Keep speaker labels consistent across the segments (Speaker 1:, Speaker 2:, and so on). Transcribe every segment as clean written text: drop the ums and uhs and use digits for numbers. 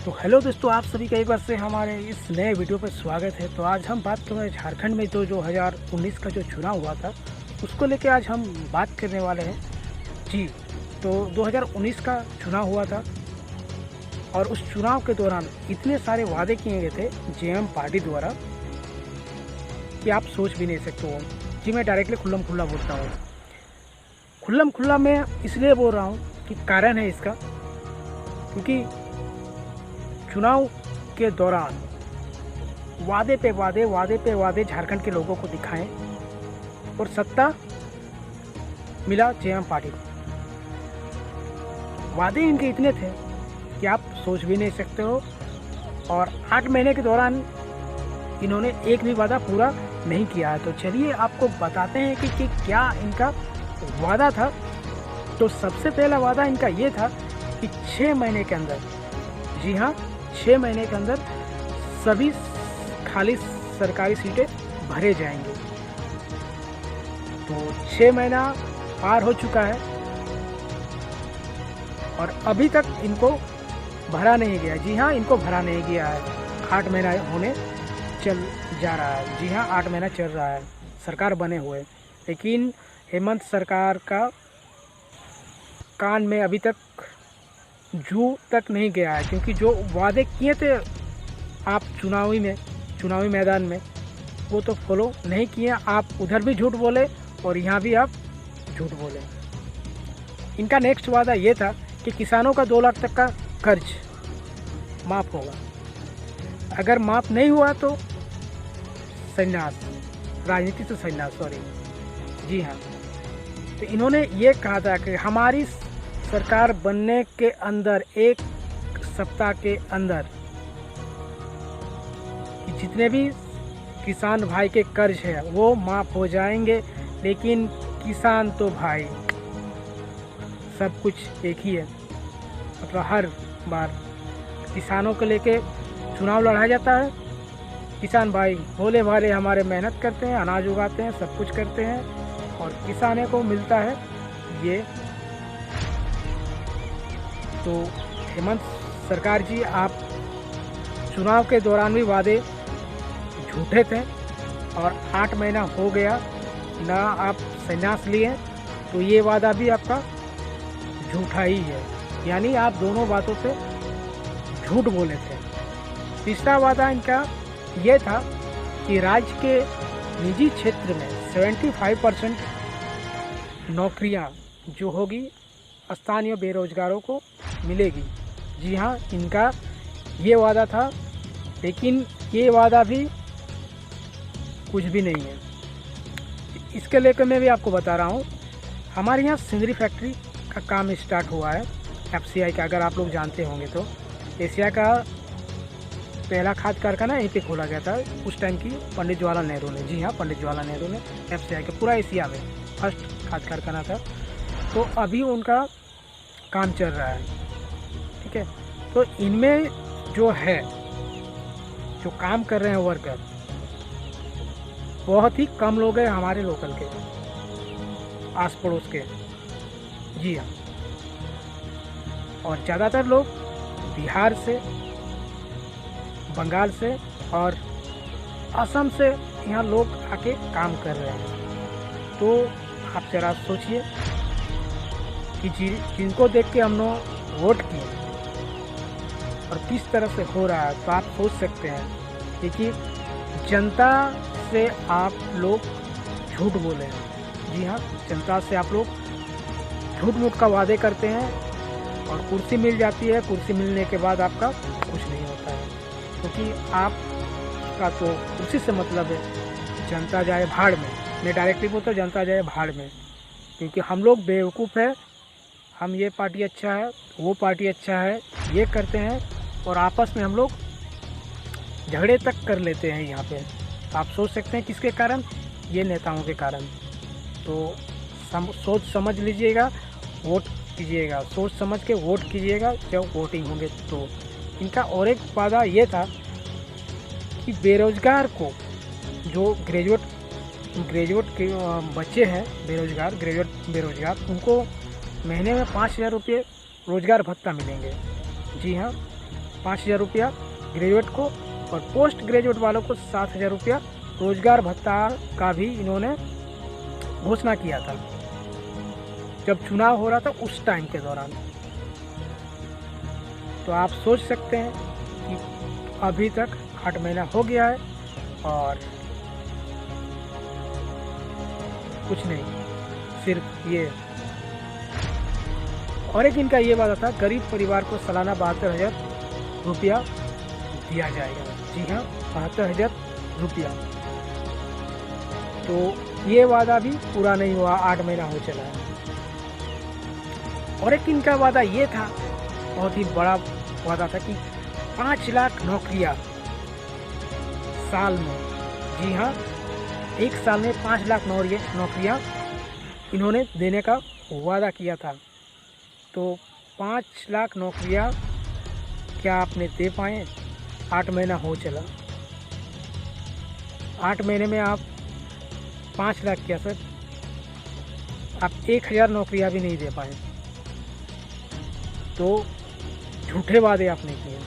Speaker 1: तो हेलो दोस्तों, आप सभी का एक बार से हमारे इस नए वीडियो पर स्वागत है। तो आज हम बात कर रहे हैं झारखंड में तो 2019 का जो चुनाव हुआ था उसको लेके आज हम बात करने वाले हैं जी। तो 2019 का चुनाव हुआ था और उस चुनाव के दौरान इतने सारे वादे किए गए थे जेएम पार्टी द्वारा कि आप सोच भी नहीं सकते हो जी। मैं डायरेक्टली खुल्लम खुल्ला बोलता हूँ। खुल्लम खुल्ला मैं इसलिए बोल रहा हूँ कि कारण है इसका, क्योंकि चुनाव के दौरान वादे पे वादे झारखंड के लोगों को दिखाएं और सत्ता मिला जेएम पार्टी को। वादे इनके इतने थे कि आप सोच भी नहीं सकते हो, और 8 महीने के दौरान इन्होंने एक भी वादा पूरा नहीं किया है। तो चलिए आपको बताते हैं कि क्या इनका वादा था। तो सबसे पहला वादा इनका ये था कि 6 महीने के अंदर, जी हाँ 6 महीने के अंदर सभी खाली सरकारी सीटें भरे जाएंगे। तो 6 महीना पार हो चुका है और अभी तक इनको भरा नहीं गया। जी हाँ, इनको भरा नहीं गया है। 8 महीना होने चल जा रहा है। जी हाँ, 8 महीना चल रहा है सरकार बने हुए, लेकिन हेमंत सरकार का कान में अभी तक जू तक नहीं गया है, क्योंकि जो वादे किए थे आप चुनावी मैदान में वो तो फॉलो नहीं किए। आप उधर भी झूठ बोले और यहाँ भी आप झूठ बोले। इनका नेक्स्ट वादा ये था कि किसानों का 2 लाख तक का कर्ज माफ़ होगा। अगर माफ़ नहीं हुआ तो संन्यास, राजनीति से संन्यास, सॉरी। जी हाँ, तो इन्होंने ये कहा था कि हमारी सरकार बनने के अंदर 1 सप्ताह के अंदर जितने भी किसान भाई के कर्ज है वो माफ़ हो जाएंगे। लेकिन किसान तो भाई सब कुछ एक ही है, मतलब हर बार किसानों को लेके चुनाव लड़ा जाता है। किसान भाई भोले भाले हमारे मेहनत करते हैं, अनाज उगाते हैं, सब कुछ करते हैं, और किसानों को मिलता है ये। तो हेमंत सरकार जी, आप चुनाव के दौरान भी वादे झूठे थे और 8 महीना हो गया ना आप संन्यास लिए, तो ये वादा भी आपका झूठा ही है। यानी आप दोनों बातों पे झूठ बोले थे। तीसरा वादा इनका ये था कि राज्य के निजी क्षेत्र में 75% नौकरियां जो होगी स्थानीय बेरोजगारों को मिलेगी। जी हाँ, इनका ये वादा था, लेकिन ये वादा भी कुछ भी नहीं है। इसके लेकर मैं भी आपको बता रहा हूँ, हमारे यहाँ सिंदरी फैक्ट्री का काम स्टार्ट हुआ है एफसीआई का। अगर आप लोग जानते होंगे तो एशिया का पहला खाद कारखाना यहीं पे खोला गया था उस टाइम की पंडित जवाहरलाल नेहरू ने। जी हाँ, पंडित जवाहरलाल नेहरू ने एफसीआई का पूरा एशिया में फर्स्ट खाद कारखाना था। तो अभी उनका काम चल रहा है, ठीक है। तो इनमें जो है, जो काम कर रहे हैं वर्कर, बहुत ही कम लोग हैं हमारे लोकल के, आस पड़ोस के। जी हाँ, और ज़्यादातर लोग बिहार से, बंगाल से और असम से यहाँ लोग आके काम कर रहे हैं। तो आप जरा सोचिए कि जिनको देख के हम लोग वोट किए और किस तरह से हो रहा है, तो आप सोच सकते हैं कि जनता से आप लोग झूठ बोले हैं। जी हाँ, जनता से आप लोग झूठ मूठ का वादे करते हैं और कुर्सी मिल जाती है। कुर्सी मिलने के बाद आपका कुछ नहीं होता है, क्योंकि आपका तो कुर्सी से मतलब है। जनता जाए भाड़ में, मैं डायरेक्टली बोलता हूँ, जनता जाए भाड़ में। क्योंकि हम लोग बेवकूफ़ है, हम ये पार्टी अच्छा है, वो पार्टी अच्छा है, ये करते हैं और आपस में हम लोग झगड़े तक कर लेते हैं यहाँ पे। आप सोच सकते हैं किसके कारण, ये नेताओं के कारण। तो सोच समझ लीजिएगा, वोट कीजिएगा, सोच समझ के वोट कीजिएगा जब वोटिंग होंगे। तो इनका और एक वादा ये था कि बेरोजगार को, जो ग्रेजुएट के बच्चे हैं ग्रेजुएट बेरोजगार, उनको महीने में 5,000 रुपये रोज़गार भत्ता मिलेंगे। जी हाँ, 5,000 रुपया ग्रेजुएट को, और पोस्ट ग्रेजुएट वालों को 7,000 रुपया रोजगार भत्ता का भी इन्होंने घोषणा किया था जब चुनाव हो रहा था उस टाइम के दौरान। तो आप सोच सकते हैं कि अभी तक 8 महीना हो गया है और कुछ नहीं, सिर्फ ये। और एक इनका ये वादा था, गरीब परिवार को सालाना 72,000 रुपया दिया जाएगा। जी हाँ, 72,000 रुपया। तो ये वादा भी पूरा नहीं हुआ, 8 महीना हो चला है। और एक इनका वादा ये था, बहुत ही बड़ा वादा था कि 5 लाख नौकरियां साल में। जी हाँ, एक साल में 5 लाख नौकरियां इन्होंने देने का वादा किया था। तो 5 लाख नौकरियां क्या आपने दे पाए? 8 महीना हो चला, 8 महीने में आप 5 लाख क्या सर, आप 1,000 नौकरियां भी नहीं दे पाए। तो झूठे वादे आपने किए।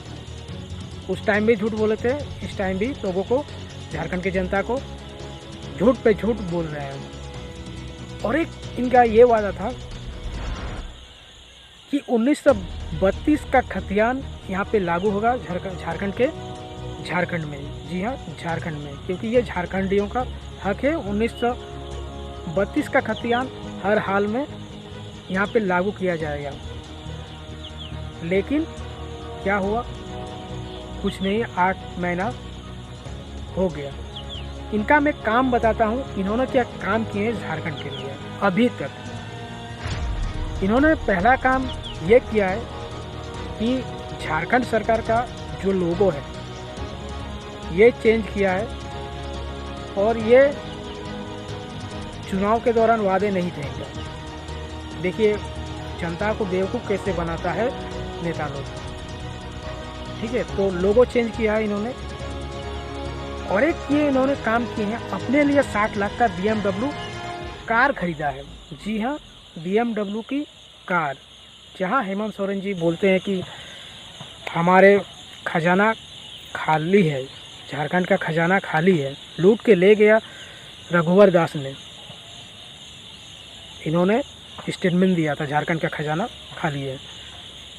Speaker 1: उस टाइम भी झूठ बोले थे, इस टाइम भी लोगों को, झारखंड की जनता को झूठ पे झूठ बोल रहे हैं। और एक इनका ये वादा था कि 1932 का खतियान यहाँ पे लागू होगा झारखंड में। जी हाँ, झारखंड में, क्योंकि ये झारखंडियों का हक है। 1932 का खतियान हर हाल में यहाँ पे लागू किया जाएगा। लेकिन क्या हुआ? कुछ नहीं, 8 महीना हो गया। इनका मैं काम बताता हूँ, इन्होंने क्या काम किए हैं झारखंड के लिए अभी तक। इन्होंने पहला काम ये किया है कि झारखंड सरकार का जो लोगो है ये चेंज किया है, और ये चुनाव के दौरान वादे नहीं थे। देखिए जनता को बेवकूफ़ कैसे बनाता है नेता लोग। ठीक है, तो लोगो चेंज किया है इन्होंने। और एक ये इन्होंने काम किए हैं, अपने लिए 60 लाख का BMW कार खरीदा है। जी हाँ, BMW की कार। जहाँ हेमंत सोरेन जी बोलते हैं कि हमारे खजाना खाली है, झारखंड का खजाना खाली है, लूट के ले गया रघुवर दास ने, इन्होंने स्टेटमेंट दिया था झारखंड का खजाना खाली है।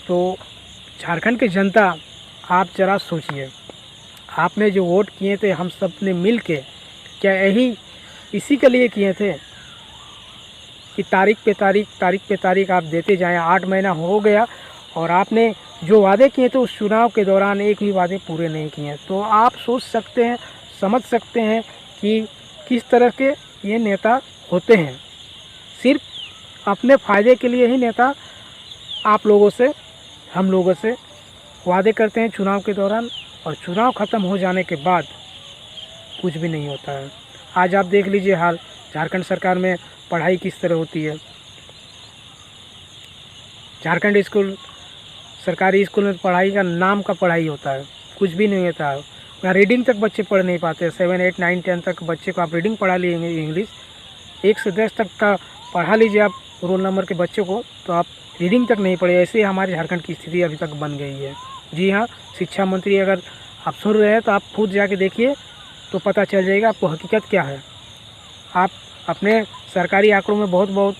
Speaker 1: तो झारखंड की जनता, आप जरा सोचिए, आपने जो वोट किए थे हम सब ने मिल के, क्या इसी के लिए किए थे कि तारीख पे तारीख आप देते जाएं? 8 महीना हो गया और आपने जो वादे किए थे उस चुनाव के दौरान एक भी वादे पूरे नहीं किए। तो आप सोच सकते हैं, समझ सकते हैं कि किस तरह के ये नेता होते हैं। सिर्फ अपने फ़ायदे के लिए ही नेता आप लोगों से, हम लोगों से वादे करते हैं चुनाव के दौरान, और चुनाव ख़त्म हो जाने के बाद कुछ भी नहीं होता है। आज आप देख लीजिए हाल, झारखंड सरकार में पढ़ाई किस तरह होती है। झारखंड स्कूल, सरकारी स्कूल में पढ़ाई का नाम का पढ़ाई होता है, कुछ भी नहीं होता है। यहाँ रीडिंग तक बच्चे पढ़ नहीं पाते। 7, 8, 9, 10 तक बच्चे को आप रीडिंग पढ़ा लीजिए, इंग्लिश 1 से 10 तक का पढ़ा लीजिए आप रोल नंबर के बच्चे को, तो आप रीडिंग तक नहीं पढ़े। ऐसे ही हमारे झारखंड की स्थिति अभी तक बन गई है। जी हाँ, शिक्षा मंत्री अगर आप सुन रहे हैं तो आप खुद जाके देखिए तो पता चल जाएगा आपको हकीकत क्या है। आप अपने सरकारी आंकड़ों में बहुत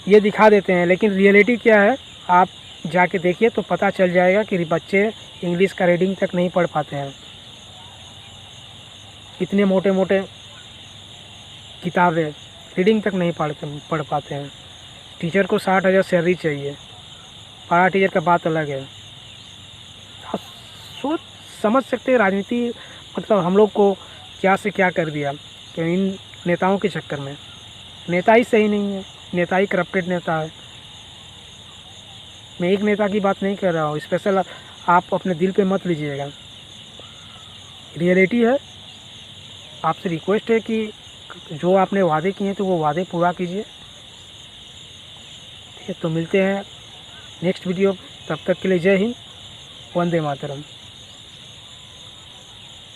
Speaker 1: ये दिखा देते हैं, लेकिन रियलिटी क्या है आप जाके देखिए तो पता चल जाएगा कि बच्चे इंग्लिश का रीडिंग तक नहीं पढ़ पाते हैं। इतने मोटे मोटे किताबें, रीडिंग तक नहीं पढ़ पाते हैं। टीचर को 60,000 सैलरी चाहिए, पारा टीचर का बात अलग है। आप सोच समझ सकते हैं राजनीति मतलब हम लोग को क्या से क्या कर दिया। तो इन नेताओं के चक्कर में नेता ही सही नहीं है, नेता ही करप्टेड नेता है। मैं एक नेता की बात नहीं कर रहा हूँ, स्पेशल आप अपने दिल पे मत लीजिएगा, रियलिटी है। आपसे रिक्वेस्ट है कि जो आपने वादे किए थे वो वादे पूरा कीजिए। ठीक है, तो मिलते हैं नेक्स्ट वीडियो। तब तक के लिए जय हिंद, वंदे मातरम।